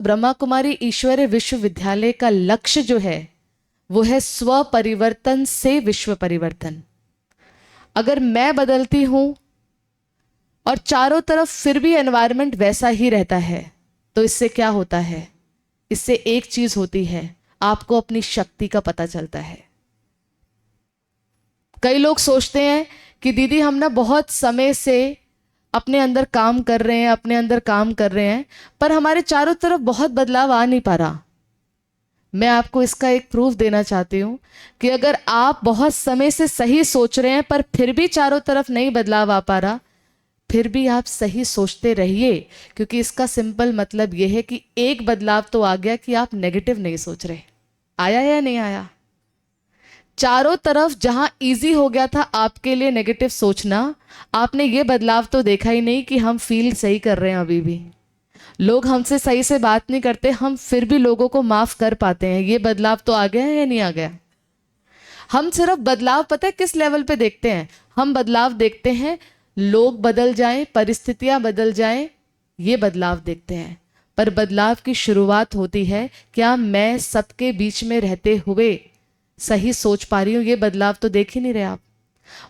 ब्रह्मा कुमारी ईश्वरीय विश्वविद्यालय का लक्ष्य जो है वो है स्व परिवर्तन से विश्व परिवर्तन। अगर मैं बदलती हूं और चारों तरफ फिर भी एनवायरनमेंट वैसा ही रहता है तो इससे क्या होता है? इससे एक चीज होती है, आपको अपनी शक्ति का पता चलता है। कई लोग सोचते हैं कि दीदी हम ना बहुत समय से अपने अंदर काम कर रहे हैं, अपने अंदर काम कर रहे हैं, पर हमारे चारों तरफ बहुत बदलाव आ नहीं पा रहा। मैं आपको इसका एक प्रूफ देना चाहती हूँ कि अगर आप बहुत समय से सही सोच रहे हैं पर फिर भी चारों तरफ नहीं बदलाव आ पा रहा, फिर भी आप सही सोचते रहिए, क्योंकि इसका सिंपल मतलब यह है कि एक बदलाव तो आ गया कि आप नेगेटिव नहीं सोच रहे। आया या नहीं आया? चारों तरफ जहां इजी हो गया था आपके लिए नेगेटिव सोचना, आपने ये बदलाव तो देखा ही नहीं कि हम फील सही कर रहे हैं। अभी भी लोग हमसे सही से बात नहीं करते, हम फिर भी लोगों को माफ कर पाते हैं। ये बदलाव तो आ गया है या नहीं आ गया? हम सिर्फ बदलाव पता है किस लेवल पे देखते हैं? हम बदलाव देखते हैं लोग बदल जाएं, परिस्थितियां बदल जाएं, ये बदलाव देखते हैं। पर बदलाव की शुरुआत होती है क्या मैं सबके बीच में रहते हुए सही सोच पा रही हूँ? ये बदलाव तो देख ही नहीं रहे आप।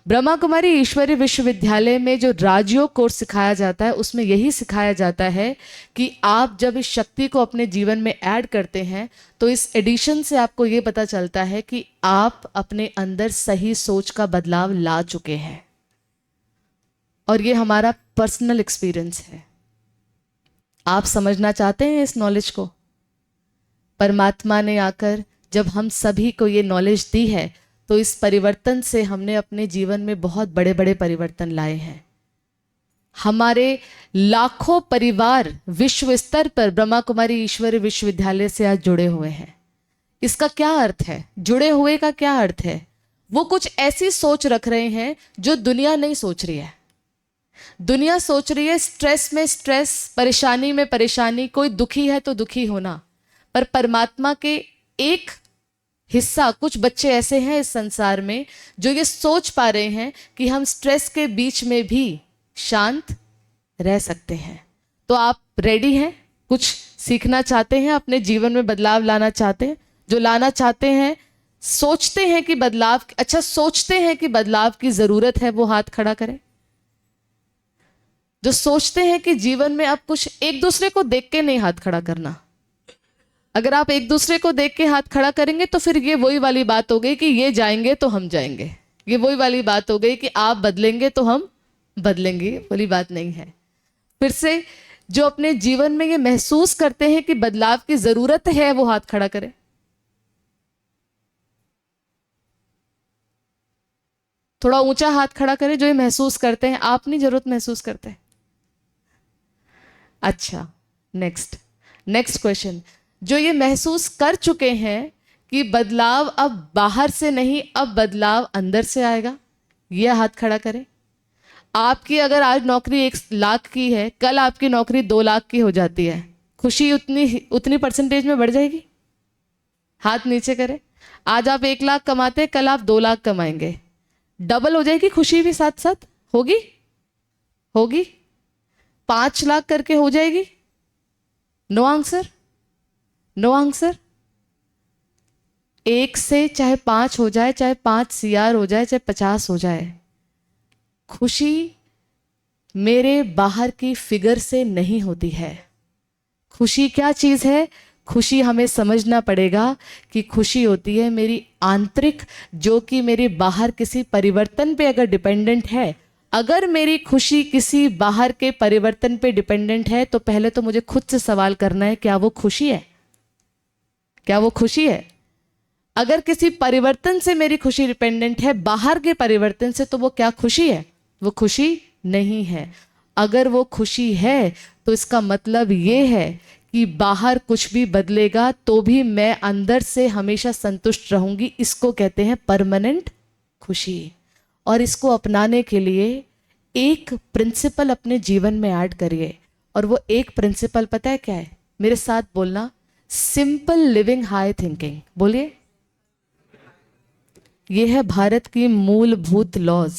ब्रह्मा कुमारी ईश्वरीय विश्वविद्यालय में जो राजयोग कोर्स सिखाया जाता है उसमें यही सिखाया जाता है कि आप जब इस शक्ति को अपने जीवन में ऐड करते हैं तो इस एडिशन से आपको ये पता चलता है कि आप अपने अंदर सही सोच का बदलाव ला चुके हैं। और ये हमारा पर्सनल एक्सपीरियंस है। आप समझना चाहते हैं इस नॉलेज को? परमात्मा ने आकर जब हम सभी को ये नॉलेज दी है तो इस परिवर्तन से हमने अपने जीवन में बहुत बड़े बड़े परिवर्तन लाए हैं। हमारे लाखों परिवार विश्व स्तर पर ब्रह्मा कुमारी ईश्वरीय विश्वविद्यालय से आज जुड़े हुए हैं। इसका क्या अर्थ है? जुड़े हुए का क्या अर्थ है? वो कुछ ऐसी सोच रख रहे हैं जो दुनिया नहीं सोच रही है। दुनिया सोच रही है स्ट्रेस में स्ट्रेस, परेशानी में परेशानी, कोई दुखी है तो दुखी होना। पर परमात्मा के एक हिस्सा, कुछ बच्चे ऐसे हैं इस संसार में जो ये सोच पा रहे हैं कि हम स्ट्रेस के बीच में भी शांत रह सकते हैं। तो आप रेडी हैं? कुछ सीखना चाहते हैं, अपने जीवन में बदलाव लाना चाहते हैं? जो लाना चाहते हैं, सोचते हैं कि बदलाव, अच्छा सोचते हैं कि बदलाव की जरूरत है, वो हाथ खड़ा करें। जो सोचते हैं कि जीवन में अब कुछ, एक दूसरे को देख के नहीं हाथ खड़ा करना। अगर आप एक दूसरे को देख के हाथ खड़ा करेंगे तो फिर ये वही वाली बात हो गई कि ये जाएंगे तो हम जाएंगे। ये वही वाली बात हो गई कि आप बदलेंगे तो हम बदलेंगे। वाली बात नहीं है। फिर से जो अपने जीवन में ये महसूस करते हैं कि बदलाव की जरूरत है वो हाथ खड़ा करें। थोड़ा ऊंचा हाथ खड़ा करें जो ये महसूस करते हैं। आप नहीं जरूरत महसूस करते। अच्छा, नेक्स्ट क्वेश्चन। जो ये महसूस कर चुके हैं कि बदलाव अब बाहर से नहीं, अब बदलाव अंदर से आएगा, ये हाथ खड़ा करें। आपकी अगर आज नौकरी 1 लाख की है, कल आपकी नौकरी 2 लाख की हो जाती है, खुशी उतनी परसेंटेज में बढ़ जाएगी? हाथ नीचे करें। आज आप 1 लाख कमाते हैं, कल आप 2 लाख कमाएंगे, डबल हो जाएगी खुशी भी साथ साथ? होगी 5 लाख करके हो जाएगी? No answer. 1 से चाहे 5 हो जाए, चाहे 5 CR हो जाए, चाहे 50 हो जाए, खुशी मेरे बाहर की फिगर से नहीं होती है। खुशी क्या चीज है? खुशी हमें समझना पड़ेगा कि खुशी होती है मेरी आंतरिक, जो कि मेरे बाहर किसी परिवर्तन पे अगर डिपेंडेंट है। अगर मेरी खुशी किसी बाहर के परिवर्तन पे डिपेंडेंट है तो पहले तो मुझे खुद से सवाल करना है, क्या वो खुशी है? क्या वो खुशी है? अगर किसी परिवर्तन से मेरी खुशी डिपेंडेंट है, बाहर के परिवर्तन से, तो वो क्या खुशी है? वो खुशी नहीं है। अगर वो खुशी है तो इसका मतलब ये है कि बाहर कुछ भी बदलेगा तो भी मैं अंदर से हमेशा संतुष्ट रहूंगी। इसको कहते हैं परमानेंट खुशी। और इसको अपनाने के लिए एक प्रिंसिपल अपने जीवन में ऐड करिए। और वो एक प्रिंसिपल पता है क्या है? मेरे साथ बोलना, सिंपल लिविंग हाई थिंकिंग। बोलिए। ये है भारत की मूलभूत लॉज।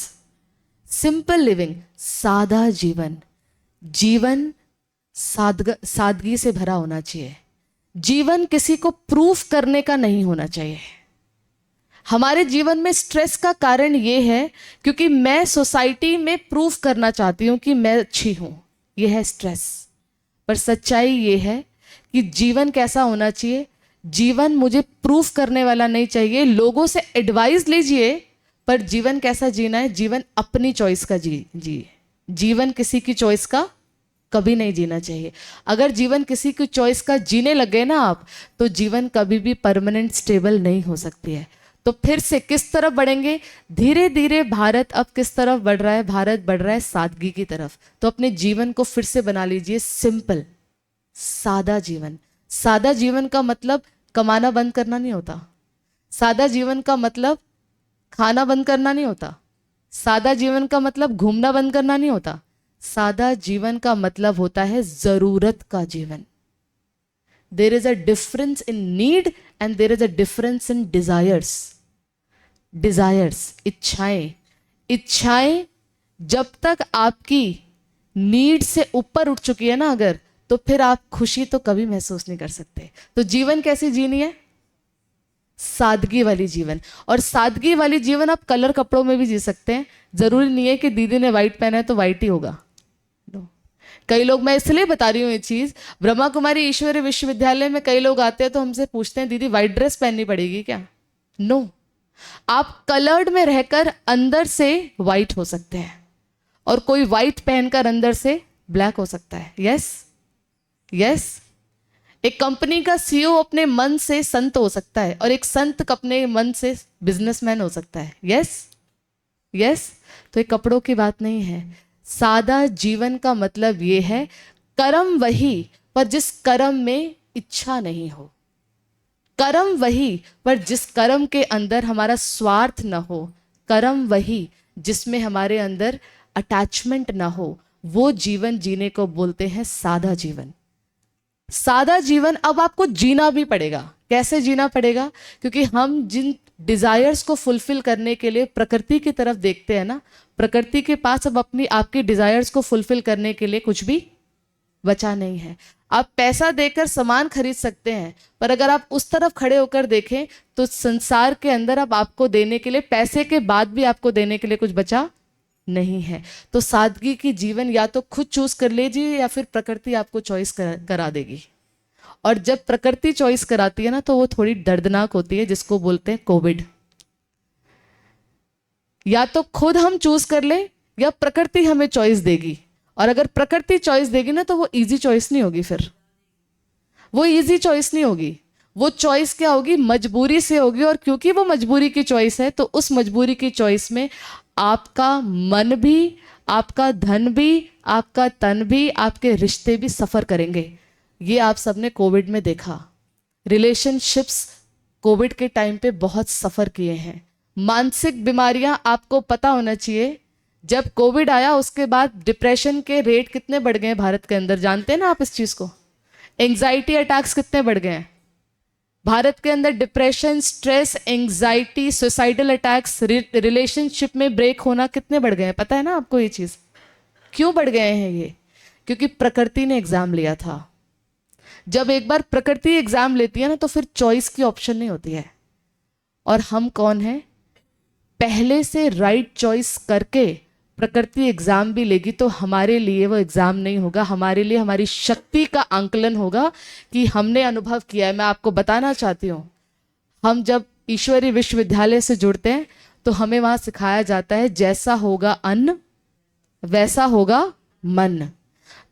सिंपल लिविंग, सादा जीवन। जीवन सादगी से भरा होना चाहिए। जीवन किसी को प्रूफ करने का नहीं होना चाहिए। हमारे जीवन में स्ट्रेस का कारण ये है क्योंकि मैं सोसाइटी में प्रूफ करना चाहती हूँ कि मैं अच्छी हूँ, ये है स्ट्रेस। पर सच्चाई ये है कि जीवन कैसा होना चाहिए, जीवन मुझे प्रूफ करने वाला नहीं चाहिए। लोगों से एडवाइस लीजिए, पर जीवन कैसा जीना है, जीवन अपनी चॉइस का जी। जीवन किसी की चॉइस का कभी नहीं जीना चाहिए। अगर जीवन किसी की चॉइस का जीने लगे ना आप, तो जीवन कभी भी परमानेंट स्टेबल नहीं हो सकती है। तो फिर से किस तरफ बढ़ेंगे, धीरे धीरे भारत अब किस तरफ बढ़ रहा है, भारत बढ़ रहा है सादगी की तरफ। तो अपने जीवन को फिर से बना लीजिए सिंपल, सादा जीवन। सादा जीवन का मतलब कमाना बंद करना नहीं होता। सादा जीवन का मतलब खाना बंद करना नहीं होता। सादा जीवन का मतलब घूमना बंद करना नहीं होता। सादा जीवन का मतलब होता है जरूरत का जीवन। There is a difference in need and there is a difference in desires. इच्छाएं जब तक आपकी नीड से ऊपर उठ चुकी है ना अगर, तो फिर आप खुशी तो कभी महसूस नहीं कर सकते। तो जीवन कैसी जीनी है, सादगी वाली जीवन। और सादगी वाली जीवन आप कलर कपड़ों में भी जी सकते हैं। जरूरी नहीं है कि दीदी ने वाइट पहना है तो वाइट ही होगा। कई लोग, मैं इसलिए बता रही हूँ ये चीज, ब्रह्मा कुमारी ईश्वरीय विश्वविद्यालय में कई लोग आते हैं तो हमसे पूछते हैं दीदी वाइट ड्रेस पहननी पड़ेगी क्या? नो, आप कलर्ड में रहकर अंदर से वाइट हो सकते हैं, और कोई वाइट पहनकर अंदर से ब्लैक हो सकता है। यस। एक कंपनी का सीईओ अपने मन से संत हो सकता है, और एक संत अपने मन से बिजनेसमैन हो सकता है। यस। तो ये कपड़ों की बात नहीं है। सादा जीवन का मतलब ये है कर्म वही, पर जिस कर्म में इच्छा नहीं हो। कर्म वही, पर जिस कर्म के अंदर हमारा स्वार्थ न हो। कर्म वही जिसमें हमारे अंदर अटैचमेंट ना हो। वो जीवन जीने को बोलते हैं सादा जीवन। सादा जीवन अब आपको जीना भी पड़ेगा। कैसे जीना पड़ेगा? क्योंकि हम जिन डिजायर्स को फुलफिल करने के लिए प्रकृति की तरफ देखते हैं ना, प्रकृति के पास अब आपकी डिजायर्स को फुलफिल करने के लिए कुछ भी बचा नहीं है। आप पैसा देकर सामान खरीद सकते हैं, पर अगर आप उस तरफ खड़े होकर देखें तो संसार के अंदर अब आपको देने के लिए, पैसे के बाद भी आपको देने के लिए कुछ बचा नहीं है। तो सादगी की जीवन या तो खुद चूज कर लीजिए या फिर प्रकृति आपको चॉइस करा देगी। और जब प्रकृति चॉइस कराती है ना, तो वो थोड़ी दर्दनाक होती है, जिसको बोलते हैं कोविड। या तो खुद हम चूज कर ले या प्रकृति हमें चॉइस देगी। और अगर प्रकृति चॉइस देगी ना, तो वो इजी चॉइस नहीं होगी। फिर वो इजी चॉइस नहीं होगी। वो चॉइस क्या होगी, मजबूरी से होगी। और क्योंकि वो मजबूरी की चॉइस है, तो उस मजबूरी की चॉइस में आपका मन भी, आपका धन भी, आपका तन भी, आपके रिश्ते भी सफर करेंगे। ये आप सबने कोविड में देखा। रिलेशनशिप्स कोविड के टाइम पे बहुत सफर किए हैं। मानसिक बीमारियां, आपको पता होना चाहिए, जब कोविड आया उसके बाद डिप्रेशन के रेट कितने बढ़ गए हैं भारत के अंदर, जानते हैं ना आप इस चीज को? एंग्जाइटी अटैक्स कितने बढ़ गए हैं भारत के अंदर? Depression, stress, anxiety, suicidal attacks, relationship में ब्रेक होना कितने बढ़ गए हैं, पता है ना आपको ये चीज? क्यों बढ़ गए हैं ये? क्योंकि प्रकृति ने एग्जाम लिया था। जब एक बार प्रकृति एग्जाम लेती है ना, तो फिर चॉइस की ऑप्शन नहीं होती है। और हम कौन है? पहले से राइट चॉइस करके प्रकृति एग्जाम भी लेगी, तो हमारे लिए वो एग्जाम नहीं होगा, हमारे लिए हमारी शक्ति का आंकलन होगा कि हमने अनुभव किया है। मैं आपको बताना चाहती हूँ, हम जब ईश्वरीय विश्वविद्यालय से जुड़ते हैं तो हमें वहां सिखाया जाता है जैसा होगा अन्न वैसा होगा मन।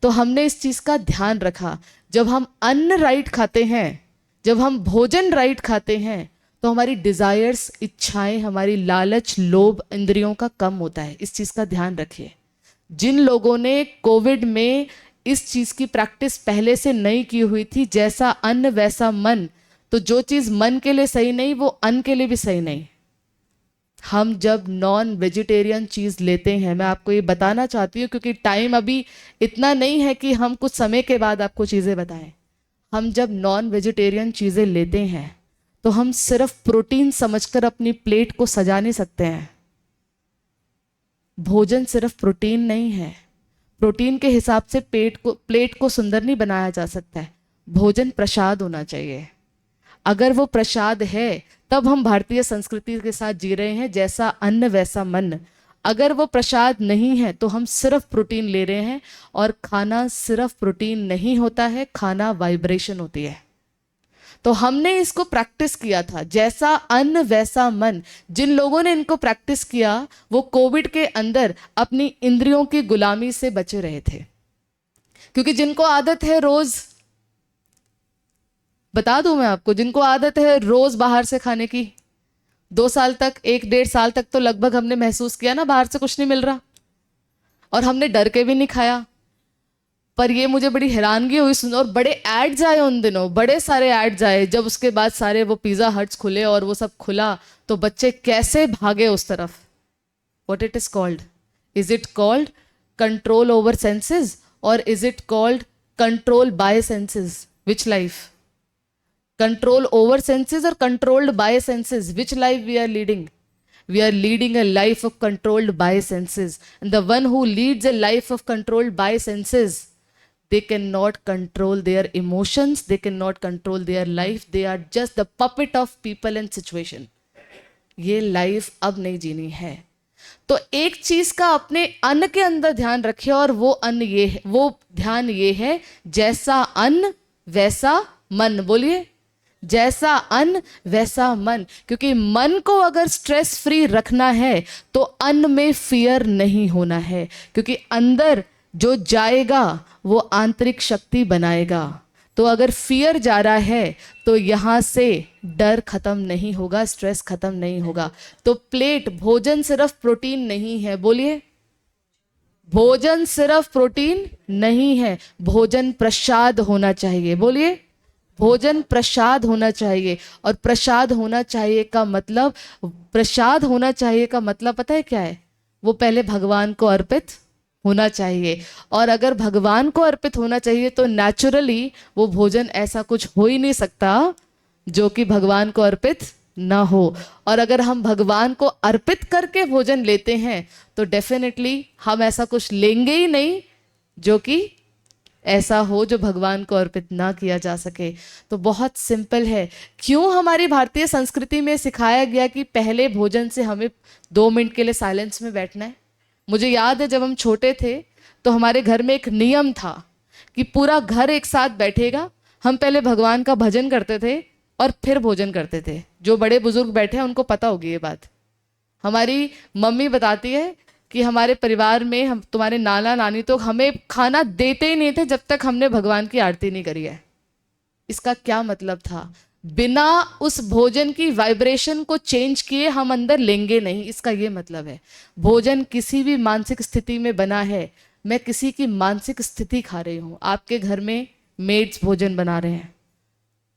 तो हमने इस चीज का ध्यान रखा। जब हम अन्न राइट खाते हैं, जब हम भोजन राइट खाते हैं, तो हमारी डिजायर्स, इच्छाएं, हमारी लालच, लोभ, इंद्रियों का कम होता है। इस चीज का ध्यान रखिए। जिन लोगों ने कोविड में इस चीज की प्रैक्टिस पहले से नहीं की हुई थी, जैसा अन्न वैसा मन, तो जो चीज मन के लिए सही नहीं, वो अन्न के लिए भी सही नहीं। हम जब नॉन वेजिटेरियन चीज लेते हैं, मैं आपको ये बताना चाहती हूँ क्योंकि टाइम अभी इतना नहीं है कि हम कुछ समय के बाद आपको चीजें बताएं। हम जब नॉन वेजिटेरियन चीजें लेते हैं तो हम सिर्फ प्रोटीन समझकर अपनी प्लेट को सजा नहीं सकते हैं। भोजन सिर्फ प्रोटीन नहीं है। प्रोटीन के हिसाब से प्लेट को सुंदर नहीं बनाया जा सकता है। भोजन प्रसाद होना चाहिए। अगर वो प्रसाद है तब हम भारतीय संस्कृति के साथ जी रहे हैं, जैसा अन्न वैसा मन। अगर वो प्रसाद नहीं है तो हम सिर्फ प्रोटीन ले रहे हैं, और खाना सिर्फ प्रोटीन नहीं होता है, खाना वाइब्रेशन होती है। तो हमने इसको प्रैक्टिस किया था, जैसा अन्न वैसा मन। जिन लोगों ने इनको प्रैक्टिस किया वो कोविड के अंदर अपनी इंद्रियों की गुलामी से बचे रहे थे। क्योंकि जिनको आदत है रोज, बता दूं मैं आपको, जिनको आदत है रोज बाहर से खाने की, 2 साल तक, 1-1.5 साल तक तो लगभग हमने महसूस किया ना बाहर से कुछ नहीं मिल रहा, और हमने डर के भी नहीं खाया। पर ये मुझे बड़ी हैरानगी हुई सुन, और बड़े एड्स आए उन दिनों, बड़े सारे एड्स आए। जब उसके बाद सारे वो पिज़्ज़ा हट्स खुले और वो सब खुला तो बच्चे कैसे भागे उस तरफ। What it is called? Is it called control over senses, और is it called control by senses? Which life? Control over senses or controlled by senses? Which life we are leading? We are leading a life of controlled by senses. And the one who leads a life of controlled by senses, they cannot control their emotions, they cannot control their life, they are just the puppet of people and situation. ये life अब नहीं जीनी है। तो एक चीज का अपने अन्न के अंदर ध्यान रखिए, और वो अन्न ये है, वो ध्यान ये है, जैसा अन्न वैसा मन। बोलिए, जैसा अन्न वैसा मन। क्योंकि मन को अगर स्ट्रेस फ्री रखना है तो अन्न में फियर नहीं होना है, क्योंकि अंदर जो जाएगा वो आंतरिक शक्ति बनाएगा। तो अगर फियर जा रहा है तो यहाँ से डर खत्म नहीं होगा, स्ट्रेस खत्म नहीं होगा। तो प्लेट, भोजन सिर्फ प्रोटीन नहीं है। बोलिए, भोजन सिर्फ प्रोटीन नहीं है, भोजन प्रसाद होना चाहिए। बोलिए, भोजन प्रसाद होना चाहिए। और प्रसाद होना चाहिए का मतलब, प्रसाद होना चाहिए का मतलब पता है क्या है? वो पहले भगवान को अर्पित होना चाहिए। और अगर भगवान को अर्पित होना चाहिए तो नेचुरली वो भोजन ऐसा कुछ हो ही नहीं सकता जो कि भगवान को अर्पित ना हो। और अगर हम भगवान को अर्पित करके भोजन लेते हैं तो डेफिनेटली हम ऐसा कुछ लेंगे ही नहीं जो कि ऐसा हो जो भगवान को अर्पित ना किया जा सके। तो बहुत सिंपल है। क्यों हमारी भारतीय संस्कृति में सिखाया गया कि पहले भोजन से हमें 2 मिनट के लिए साइलेंस में बैठना है? मुझे याद है जब हम छोटे थे तो हमारे घर में एक नियम था कि पूरा घर एक साथ बैठेगा, हम पहले भगवान का भजन करते थे और फिर भोजन करते थे। जो बड़े बुजुर्ग बैठे हैं उनको पता होगी ये बात। हमारी मम्मी बताती है कि हमारे परिवार में हम, तुम्हारे नाना नानी तो हमें खाना देते ही नहीं थे जब तक हमने भगवान की आरती नहीं करी है। इसका क्या मतलब था? बिना उस भोजन की वाइब्रेशन को चेंज किए हम अंदर लेंगे नहीं, इसका ये मतलब है। भोजन किसी भी मानसिक स्थिति में बना है। मैं किसी की मानसिक स्थिति खा रही हूँ। आपके घर में मेड्स भोजन बना रहे हैं,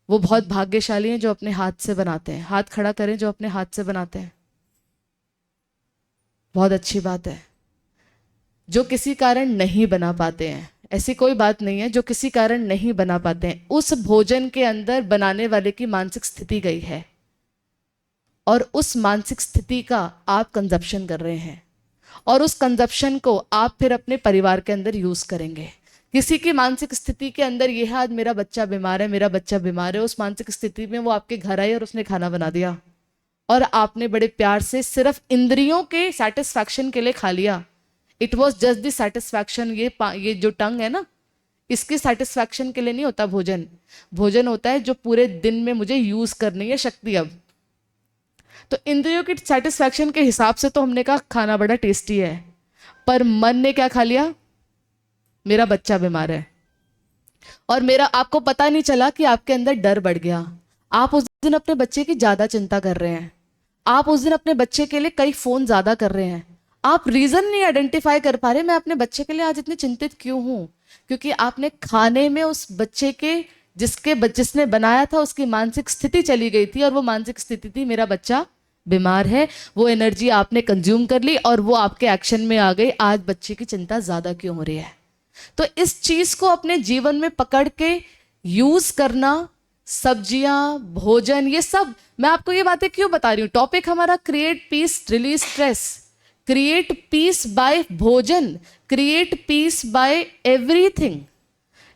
वो बहुत भाग्यशाली हैं जो अपने हाथ से बनाते हैं। हाथ खड़ा करें जो अपने हाथ से बनाते हैं, बहुत अच्छी बात है। जो किसी कारण नहीं बना पाते हैं, ऐसी कोई बात नहीं है, जो किसी कारण नहीं बना पाते हैं, उस भोजन के अंदर बनाने वाले की मानसिक स्थिति गई है और उस मानसिक स्थिति का आप कंजप्शन कर रहे हैं, और उस कंजप्शन को आप फिर अपने परिवार के अंदर यूज करेंगे। किसी की मानसिक स्थिति के अंदर ये है, आज मेरा बच्चा बीमार है, मेरा बच्चा बीमार है। उस मानसिक स्थिति में वो आपके घर आई और उसने खाना बना दिया और आपने बड़े प्यार से सिर्फ इंद्रियों के सेटिस्फैक्शन के लिए खा लिया। It was just the satisfaction. ये जो टंग है ना, इसकी सेटिस्फैक्शन के लिए नहीं होता भोजन। भोजन होता है जो पूरे दिन में मुझे यूज करनी है शक्ति। अब तो इंद्रियों की सेटिस्फैक्शन के हिसाब से तो हमने कहा खाना बड़ा टेस्टी है, पर मन ने क्या खा लिया? मेरा बच्चा बीमार है। और मेरा, आपको पता नहीं चला कि आपके अंदर डर बढ़ गया। आप उस दिन अपने बच्चे की ज्यादा चिंता कर रहे हैं। आप उस दिन अपने बच्चे के लिए कई फोन ज्यादा कर रहे हैं। आप रीजन नहीं आइडेंटिफाई कर पा रहे, मैं अपने बच्चे के लिए आज इतनी चिंतित क्यों हूं? क्योंकि आपने खाने में उस बच्चे के, जिसने बनाया था, उसकी मानसिक स्थिति चली गई थी, और वो मानसिक स्थिति थी मेरा बच्चा बीमार है। वो एनर्जी आपने कंज्यूम कर ली और वो आपके एक्शन में आ गई। आज बच्चे की चिंता ज्यादा क्यों हो रही है? तो इस चीज को अपने जीवन में पकड़ के यूज करना, सब्जियां, भोजन, ये सब मैं आपको ये बातें क्यों बता रही हूँ? टॉपिक हमारा create peace, release stress. Create peace by bhojan, create peace by everything.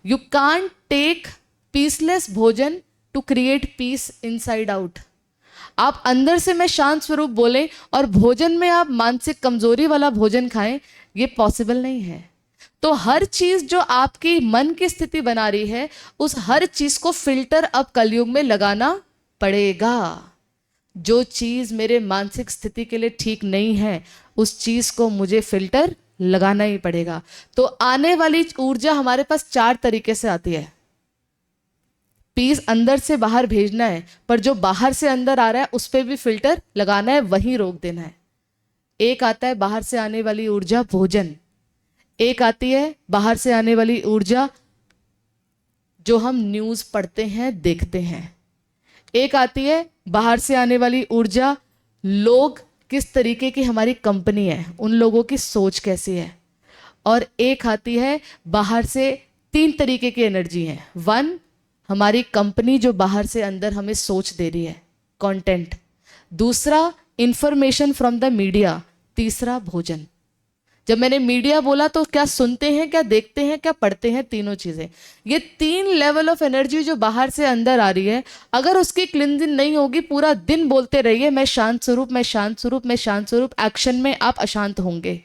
You can't take peaceless bhojan to create peace inside out. आप अंदर से मैं शांत स्वरूप बोलें और भोजन में आप मानसिक कमजोरी वाला भोजन खाएं, ये पॉसिबल नहीं है. तो हर चीज जो आपकी मन की स्थिति बना रही है, उस हर चीज को फिल्टर अब कलयुग में लगाना पड़ेगा. जो चीज मेरे मानसिक स्थिति के लिए ठीक नहीं है, उस चीज को मुझे फिल्टर लगाना ही पड़ेगा. तो आने वाली ऊर्जा हमारे पास 4 तरीके से आती है. पीस अंदर से बाहर भेजना है, पर जो बाहर से अंदर आ रहा है उस पर भी फिल्टर लगाना है, वहीं रोक देना है. एक आता है बाहर से आने वाली ऊर्जा भोजन, एक आती है बाहर से आने वाली ऊर्जा जो हम न्यूज़ पढ़ते हैं देखते हैं, एक आती है बाहर से आने वाली ऊर्जा लोग किस तरीके की हमारी कंपनी है, उन लोगों की सोच कैसी है, और एक आती है बाहर से 3 तरीके की एनर्जी है. 1 हमारी कंपनी जो बाहर से अंदर हमें सोच दे रही है, कंटेंट. दूसरा इंफॉर्मेशन फ्रॉम द मीडिया. तीसरा भोजन. जब मैंने मीडिया बोला तो क्या सुनते हैं, क्या देखते हैं, क्या पढ़ते हैं, तीनों चीजें. ये 3 लेवल ऑफ एनर्जी जो बाहर से अंदर आ रही है, अगर उसकी क्लिनजिंग नहीं होगी, पूरा दिन बोलते रहिए मैं शांत स्वरूप, मैं शांत स्वरूप, मैं शांत स्वरूप, एक्शन में आप अशांत होंगे.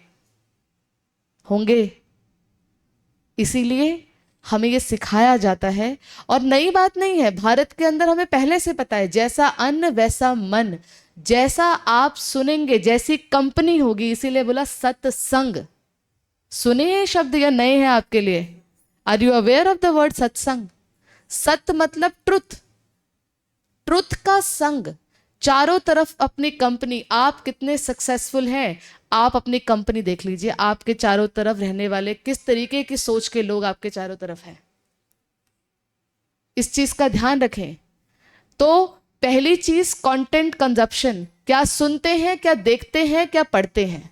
इसीलिए हमें ये सिखाया जाता है. और नई बात नहीं है, भारत के अंदर हमें पहले से पता है, जैसा अन्न वैसा मन. जैसा आप सुनेंगे, जैसी कंपनी होगी. इसीलिए बोला सत्संग. सुने ये शब्द या नए हैं आपके लिए? Are you aware of the word satsang? सत्य मतलब ट्रुथ, ट्रुथ का संग. चारों तरफ अपनी कंपनी. आप कितने सक्सेसफुल हैं, आप अपनी कंपनी देख लीजिए. आपके चारों तरफ रहने वाले किस तरीके की सोच के लोग आपके चारों तरफ हैं, इस चीज का ध्यान रखें. तो पहली चीज कंटेंट कंजप्शन, क्या सुनते हैं, क्या देखते हैं, क्या पढ़ते हैं.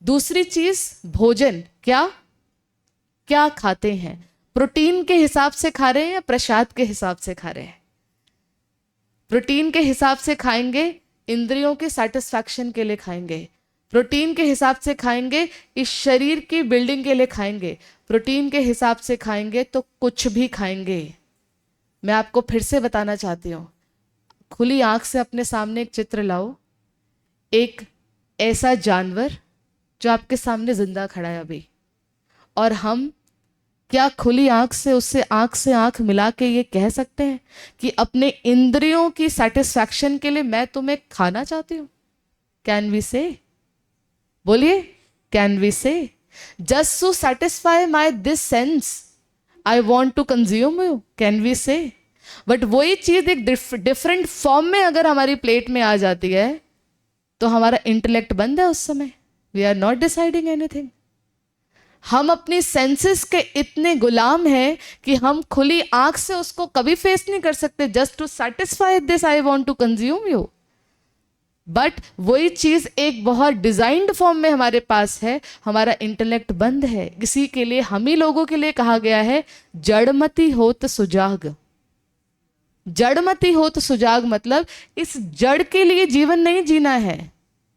दूसरी चीज भोजन, क्या क्या खाते हैं. प्रोटीन के हिसाब से खा रहे हैं या प्रसाद के हिसाब से खा रहे हैं? प्रोटीन के हिसाब से खाएंगे, इंद्रियों के सेटिस्फैक्शन के लिए खाएंगे. प्रोटीन के हिसाब से खाएंगे, इस शरीर की बिल्डिंग के लिए खाएंगे. प्रोटीन के हिसाब से खाएंगे तो कुछ भी खाएंगे. मैं आपको फिर से बताना चाहती हूँ, खुली आंख से अपने सामने एक चित्र लाओ. एक ऐसा जानवर जो आपके सामने जिंदा खड़ा है अभी, और हम क्या खुली आंख से उससे आंख मिला के ये कह सकते हैं कि अपने इंद्रियों की सेटिस्फैक्शन के लिए मैं तुम्हें खाना चाहती हूँ? Can we say? बोलिए, can we say? Just to satisfy my this sense I want to consume you. Can we say? But वही चीज एक डिफरेंट फॉर्म में अगर हमारी प्लेट में आ जाती है तो हमारा इंटेलेक्ट बंद है उस समय. We are not deciding anything. हम अपनी सेंसेस के इतने गुलाम हैं कि हम खुली आंख से उसको कभी फेस नहीं कर सकते. Just to satisfy this I want to consume you. But वही चीज एक बहुत डिजाइंड फॉर्म में हमारे पास है, हमारा इंटेलेक्ट बंद है. इसी के लिए हम ही लोगों के लिए कहा गया है जड़मती होत सुजाग. जड़मती होत सुजाग मतलब इस जड़ के लिए जीवन नहीं जीना है,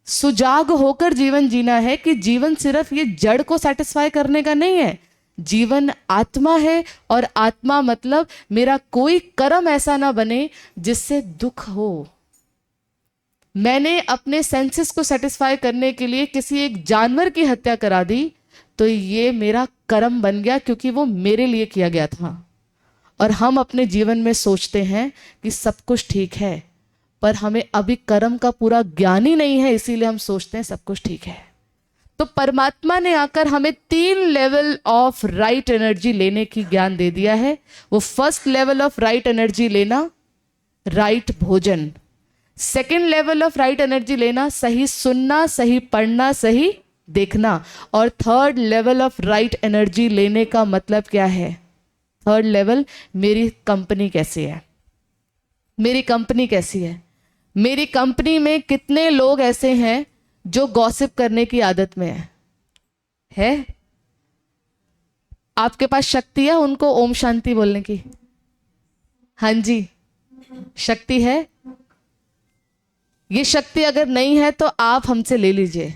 सुजाग होकर जीवन जीना है. कि जीवन सिर्फ ये जड़ को सेटिस्फाई करने का नहीं है, जीवन आत्मा है. और आत्मा मतलब मेरा कोई कर्म ऐसा ना बने जिससे दुख हो. मैंने अपने सेंसेस को सेटिस्फाई करने के लिए किसी एक जानवर की हत्या करा दी तो ये मेरा कर्म बन गया, क्योंकि वो मेरे लिए किया गया था. और हम अपने जीवन में सोचते हैं कि सब कुछ ठीक है, पर हमें अभी कर्म का पूरा ज्ञान ही नहीं है, इसीलिए हम सोचते हैं सब कुछ ठीक है. तो परमात्मा ने आकर हमें 3 लेवल ऑफ राइट एनर्जी लेने की ज्ञान दे दिया है. वो first level of right energy लेना, राइट भोजन. Second level of right energy लेना, सही सुनना, सही पढ़ना, सही देखना. और third level of right energy लेने का मतलब क्या है? थर्ड लेवल, मेरी कंपनी कैसी है, मेरी कंपनी कैसी है. मेरी कंपनी में कितने लोग ऐसे हैं जो गॉसिप करने की आदत में है? आपके पास शक्ति है उनको ओम शांति बोलने की? हाँ जी, शक्ति है. ये शक्ति अगर नहीं है तो आप हमसे ले लीजिए.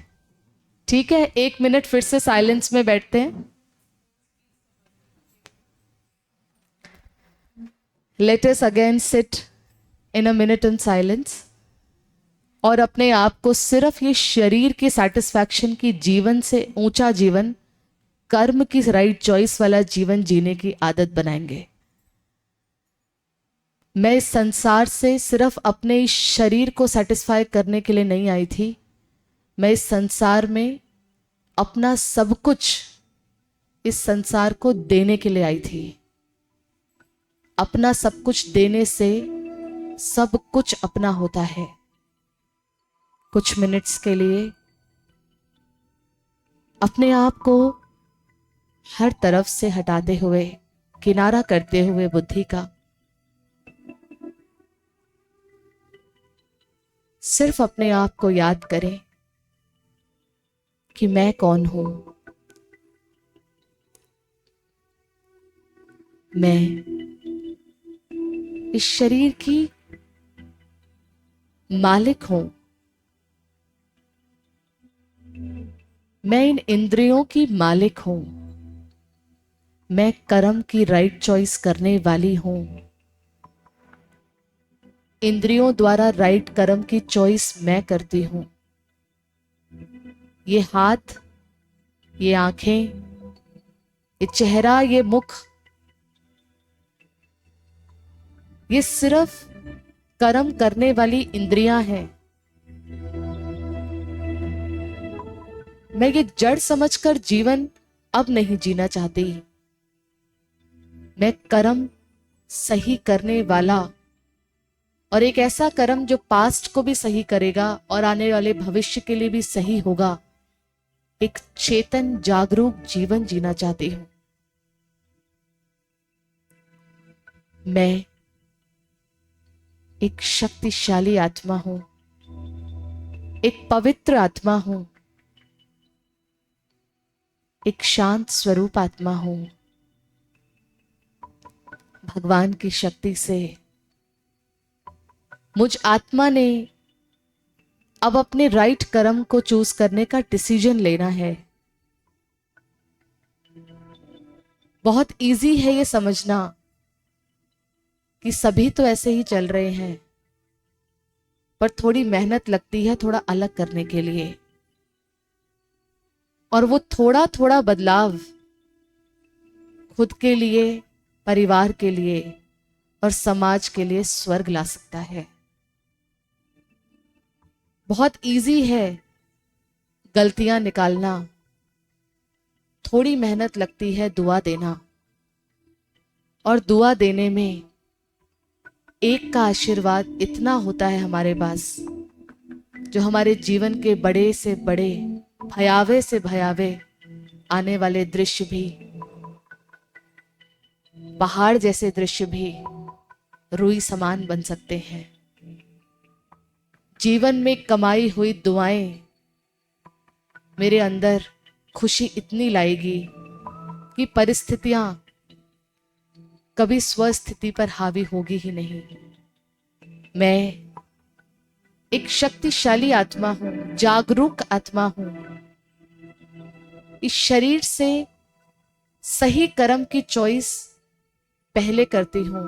ठीक है, 1 मिनट फिर से साइलेंस में बैठते हैं। Let us again sit in a minute in silence, और अपने आप को सिर्फ ये शरीर की सेटिस्फैक्शन की जीवन से ऊंचा जीवन, कर्म की राइट चॉइस वाला जीवन जीने की आदत बनाएंगे। मैं इस संसार से सिर्फ अपने इस शरीर को सेटिस्फाई करने के लिए नहीं आई थी। मैं इस संसार में अपना सब कुछ इस संसार को देने के लिए आई थी। अपना सब कुछ देने से सब कुछ अपना होता है। कुछ मिनट्स के लिए अपने आप को हर तरफ से हटाते हुए, किनारा करते हुए बुद्धि का, सिर्फ अपने आप को याद करें कि मैं कौन हूं। मैं इस शरीर की मालिक हूं। मैं इन इंद्रियों की मालिक हूं। मैं कर्म की राइट चॉइस करने वाली हूं। इंद्रियों द्वारा राइट कर्म की चॉइस मैं करती हूं। ये हाथ, ये आंखें, ये चेहरा, ये मुख, ये सिर्फ कर्म करने वाली इंद्रियां हैं। मैं ये जड़ समझकर जीवन अब नहीं जीना चाहती। मैं कर्म सही करने वाला, और एक ऐसा कर्म जो पास्ट को भी सही करेगा और आने वाले भविष्य के लिए भी सही होगा, एक चेतन जागरूक जीवन जीना चाहती हूं। मैं एक शक्तिशाली आत्मा हूं, एक पवित्र आत्मा हूं, एक शांत स्वरूप आत्मा हूं। भगवान की शक्ति से मुझ आत्मा ने अब अपने राइट कर्म को चूज करने का डिसीजन लेना है। बहुत इजी है ये समझना कि सभी तो ऐसे ही चल रहे हैं, पर थोड़ी मेहनत लगती है थोड़ा अलग करने के लिए, और वो थोड़ा थोड़ा बदलाव खुद के लिए, परिवार के लिए और समाज के लिए स्वर्ग ला सकता है। बहुत इजी है गलतियां निकालना, थोड़ी मेहनत लगती है दुआ देना, और दुआ देने में एक का आशीर्वाद इतना होता है हमारे पास, जो हमारे जीवन के बड़े से बड़े, भयावे से भयावे आने वाले दृश्य भी, पहाड़ जैसे दृश्य भी रुई समान बन सकते हैं। जीवन में कमाई हुई दुआएं मेरे अंदर खुशी इतनी लाएगी कि परिस्थितियां कभी स्वस्थिति पर हावी होगी ही नहीं। मैं एक शक्तिशाली आत्मा हूं, जागरूक आत्मा हूं। इस शरीर से सही कर्म की चॉइस पहले करती हूं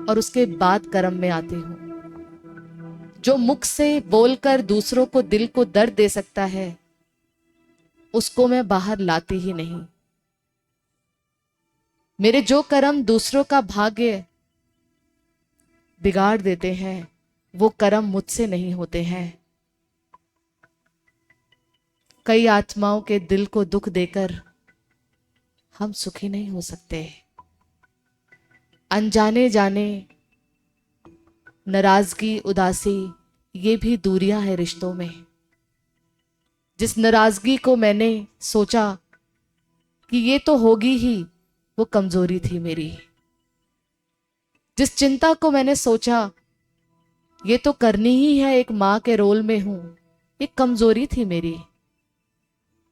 और उसके बाद कर्म में आती हूं। जो मुख से बोलकर दूसरों को दिल को दर्द दे सकता है, उसको मैं बाहर लाती ही नहीं। मेरे जो कर्म दूसरों का भाग्य बिगाड़ देते हैं, वो कर्म मुझसे नहीं होते हैं। कई आत्माओं के दिल को दुख देकर हम सुखी नहीं हो सकते। अनजाने जाने नाराजगी, उदासी, ये भी दूरियां हैं रिश्तों में। जिस नाराजगी को मैंने सोचा कि ये तो होगी ही, वो कमजोरी थी मेरी। जिस चिंता को मैंने सोचा ये तो करनी ही है, एक मां के रोल में हूं, ये कमजोरी थी मेरी।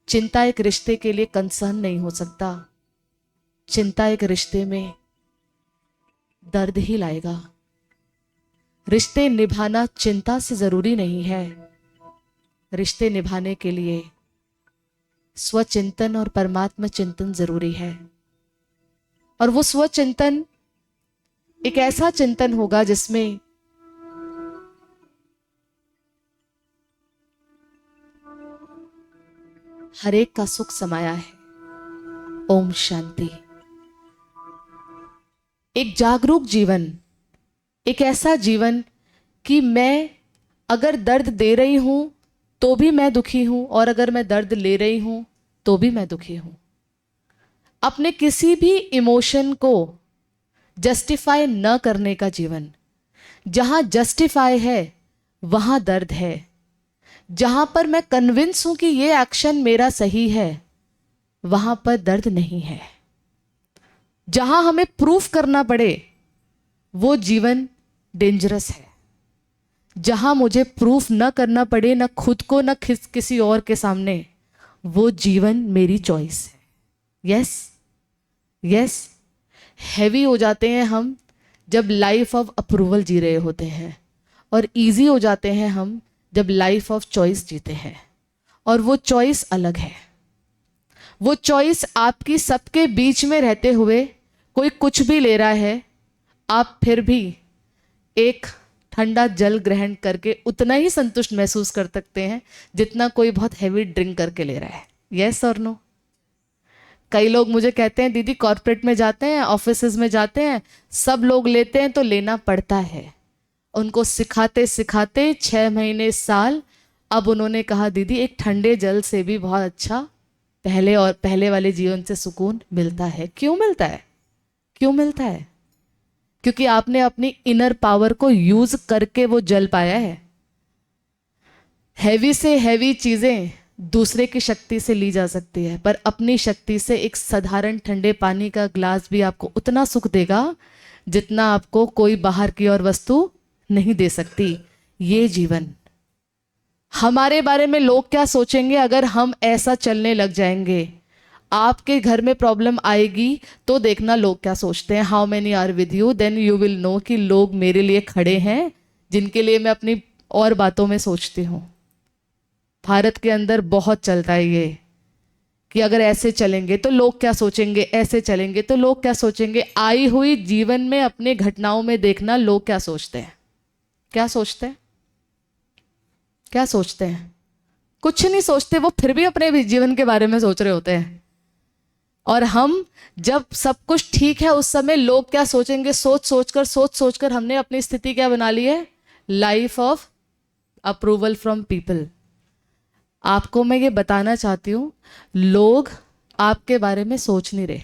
चिंता एक रिश्ते के लिए कंसर्न नहीं हो सकता। चिंता एक रिश्ते में दर्द ही लाएगा। रिश्ते निभाना चिंता से जरूरी नहीं है। रिश्ते निभाने के लिए स्वचिंतन और परमात्मा चिंतन जरूरी है। और वो स्वचिंतन एक ऐसा चिंतन होगा जिसमें हर एक का सुख समाया है। ओम शांति। एक जागरूक जीवन, एक ऐसा जीवन कि मैं अगर दर्द दे रही हूं तो भी मैं दुखी हूं, और अगर मैं दर्द ले रही हूं तो भी मैं दुखी हूं। अपने किसी भी इमोशन को जस्टिफाई न करने का जीवन। जहां जस्टिफाई है वहां दर्द है। जहां पर मैं कन्विंस हूं कि ये एक्शन मेरा सही है, वहां पर दर्द नहीं है। जहां हमें प्रूफ करना पड़े वो जीवन डेंजरस है। जहां मुझे प्रूफ न करना पड़े, न खुद को न किसी और के सामने, वो जीवन मेरी चॉइस है। Yes yes. हैवी हो जाते हैं हम जब लाइफ ऑफ अप्रूवल जी रहे होते हैं, और इजी हो जाते हैं हम जब लाइफ ऑफ चॉइस जीते हैं। और वो चॉइस अलग है। वो चॉइस आपकी सबके बीच में रहते हुए, कोई कुछ भी ले रहा है, आप फिर भी एक ठंडा जल ग्रहण करके उतना ही संतुष्ट महसूस कर सकते हैं जितना कोई बहुत हैवी ड्रिंक करके ले रहा है। यस और नो? कई लोग मुझे कहते हैं, दीदी कॉर्पोरेट में जाते हैं, ऑफिसेज में जाते हैं, सब लोग लेते हैं तो लेना पड़ता है। उनको सिखाते सिखाते 6 महीने साल, अब उन्होंने कहा दीदी एक ठंडे जल से भी बहुत अच्छा पहले वाले जीवन से सुकून मिलता है। क्यों मिलता है? क्यों मिलता है? क्योंकि आपने अपनी इनर पावर को यूज करके वो जल पाया है। हैवी से हैवी चीजें दूसरे की शक्ति से ली जा सकती है, पर अपनी शक्ति से एक साधारण ठंडे पानी का ग्लास भी आपको उतना सुख देगा जितना आपको कोई बाहर की और वस्तु नहीं दे सकती। ये जीवन, हमारे बारे में लोग क्या सोचेंगे अगर हम ऐसा चलने लग जाएंगे? आपके घर में प्रॉब्लम आएगी तो देखना लोग क्या सोचते हैं। How many are with you, then you will know कि लोग मेरे लिए खड़े हैं जिनके लिए मैं अपनी और बातों में सोचती हूँ। भारत के अंदर बहुत चलता है ये कि अगर ऐसे चलेंगे तो लोग क्या सोचेंगे, ऐसे चलेंगे तो लोग क्या सोचेंगे। आई हुई जीवन में अपने घटनाओं में देखना लोग क्या सोचते हैं। क्या सोचते हैं? क्या सोचते हैं? कुछ नहीं सोचते। वो फिर भी अपने जीवन के बारे में सोच रहे होते हैं। और हम जब सब कुछ ठीक है उस समय लोग क्या सोचेंगे सोच सोचकर हमने अपनी स्थिति क्या बना ली है? Life of approval from people. आपको मैं ये बताना चाहती हूं, लोग आपके बारे में सोच नहीं रहे।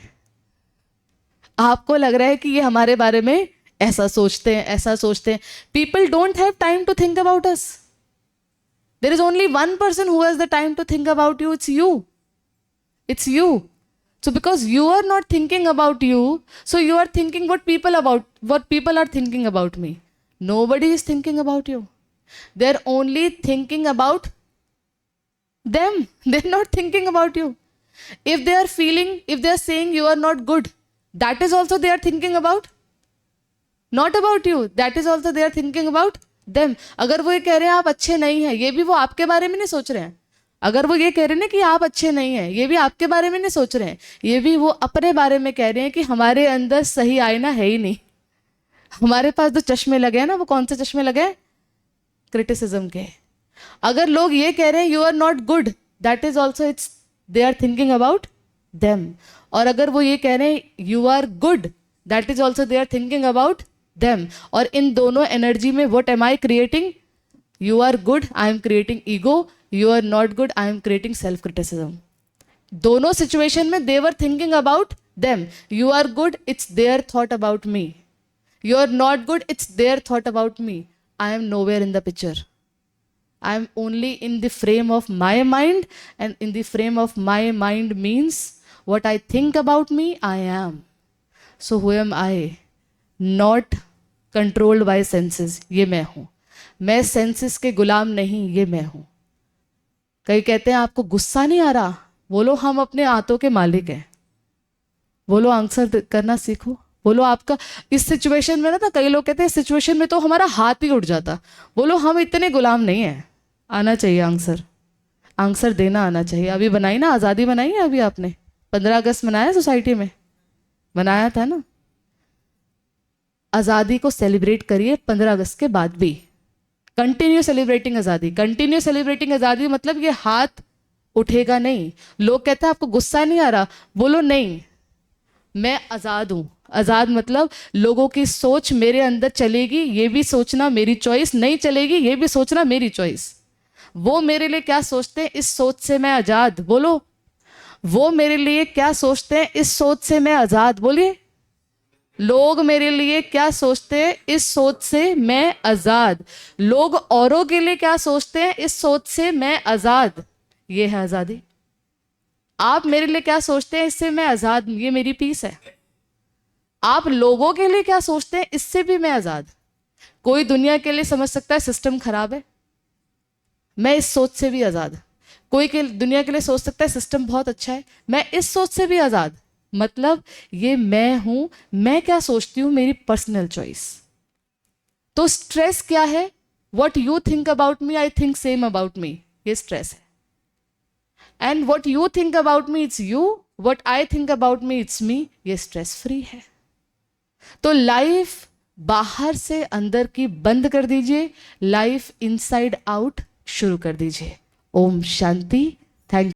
आपको लग रहा है कि ये हमारे बारे में ऐसा सोचते हैं, ऐसा सोचते हैं। People don't have time to think about us. There is only one person who has the time to think about you. It's you. It's you. So because you are not thinking about you, so you are thinking what people are thinking about me. Nobody is thinking about you. They're only thinking about them. They're not thinking about you. If they are saying you are not good, that is also they are thinking about. Not about you. That is also they are thinking about them. अगर वो ये कह रहे हैं आप अच्छे नहीं हैं, ये भी वो आपके बारे में नहीं सोच रहे हैं। अगर वो ये कह रहे हैं ना कि आप अच्छे नहीं हैं, ये भी आपके बारे में नहीं सोच रहे हैं। ये भी वो अपने बारे में कह रहे हैं कि हमारे अंदर सही आईना है ही नहीं। हमारे पास जो चश्मे लगे हैं ना, वो कौन से चश्मे लगे हैं? क्रिटिसिज्म के। अगर लोग ये कह रहे हैं you are not good, that is also it's they are thinking about them. और अगर वो ये कह रहे हैं you are good, that is also they are thinking about them. और इन दोनों एनर्जी में what am I creating? You are good, I am creating ego. You are not good, I am creating self-criticism. दोनों situation में they were thinking about them. You are good, it's their thought about me. You are not good, it's their thought about me. I am nowhere in the picture. I am only in the frame of my mind, and in the frame of my mind means what I think about me, I am. So who am I? Not controlled by senses. ये मैं हूँ। मैं senses के गुलाम नहीं, ये मैं हूँ। कई कहते हैं आपको गुस्सा नहीं आ रहा, बोलो हम अपने आंतों के मालिक हैं। बोलो आंसर करना सीखो। बोलो आपका इस सिचुएशन में ना कई लोग कहते हैं इस सिचुएशन में तो हमारा हाथ ही उठ जाता। बोलो हम इतने गुलाम नहीं हैं, आना चाहिए आंसर। आंसर देना आना चाहिए। अभी बनाई ना आज़ादी, बनाई है अभी आपने, 15 अगस्त मनाया सोसाइटी में, मनाया था ना। आज़ादी को सेलिब्रेट करिए 15 अगस्त के बाद भी, कंटिन्यू सेलिब्रेटिंग आज़ादी। कंटिन्यू सेलिब्रेटिंग आज़ादी मतलब ये हाथ उठेगा नहीं। लोग कहते हैं आपको गुस्सा नहीं आ रहा, बोलो नहीं मैं आज़ाद हूँ। आज़ाद मतलब लोगों की सोच मेरे अंदर चलेगी, ये भी सोचना मेरी चॉइस, नहीं चलेगी ये भी सोचना मेरी चॉइस। वो मेरे लिए क्या सोचते हैं इस सोच से मैं आज़ाद, बोलो। वो मेरे लिए क्या सोचते हैं इस सोच से मैं आज़ाद, बोलिए। लोग मेरे लिए क्या सोचते हैं इस सोच से मैं आज़ाद। लोग औरों के लिए क्या सोचते हैं इस सोच से मैं आज़ाद। ये है आज़ादी। आप मेरे लिए क्या सोचते हैं इससे मैं आज़ाद, ये मेरी पीस है। आप लोगों के लिए क्या सोचते हैं इससे भी मैं आज़ाद। कोई दुनिया के लिए समझ सकता है सिस्टम खराब है, मैं इस सोच से भी आज़ाद। कोई के दुनिया के लिए सोच सकता है सिस्टम बहुत अच्छा है, मैं इस सोच से भी आज़ाद। मतलब ये मैं हूं, मैं क्या सोचती हूं मेरी पर्सनल चॉइस। तो स्ट्रेस क्या है? What you think about me I think same about me, ये स्ट्रेस है। And what you think about me it's you, what I think about me it's me, ये स्ट्रेस फ्री है। तो life बाहर से अंदर की बंद कर दीजिए, लाइफ इनसाइड आउट शुरू कर दीजिए। ओम शांति। थैंक